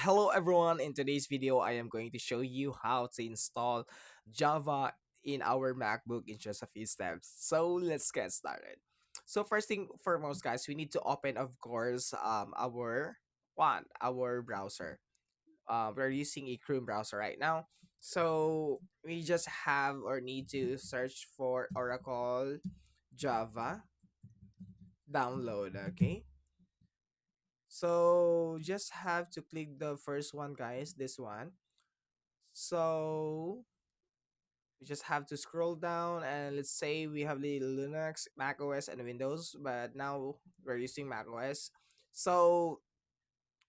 Hello everyone, in today's video I am going to show you how to install Java in our MacBook in just a few steps. So let's get started. So first thing foremost guys, we need to open of course our browser. We're using a Chrome browser right now. So we just have or need to search for Oracle Java download, okay? So just have to click the first one guys, this one. So we just have to scroll down and let's say we have the Linux, Mac OS, and Windows, but now we're using Mac OS. So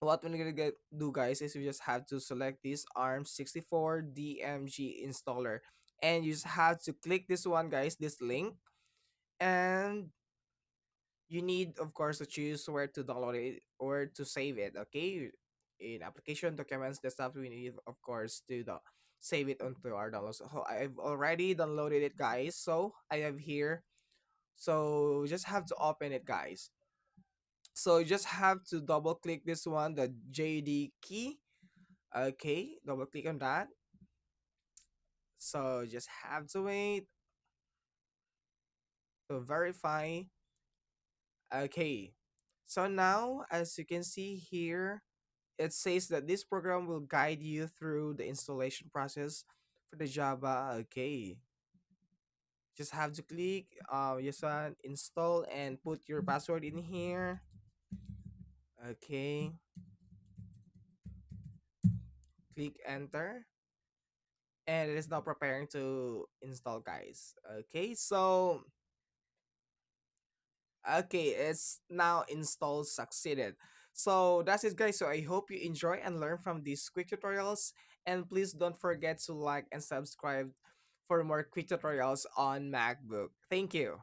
what we're gonna do guys is we just have to select this ARM64 DMG installer, and you just have to click this one guys, this link, and you need of course to choose where to download it or to save it, okay? In application documents desktop, we need of course to save it onto our downloads. So I've already downloaded it guys, so I have here. So just have to open it guys. So you just have to double click this one, the JD key, okay? Double click on that. So just have to wait to verify. Okay, so now as you can see here, it says that this program will guide you through the installation process for the Java. Okay, just have to click just install and put your password in here. Okay, click enter, and it is now preparing to install guys. Okay, so okay, it's now installed succeeded. So that's it guys. So I hope you enjoy and learn from these quick tutorials, and please don't forget to like and subscribe for more quick tutorials on MacBook. Thank you.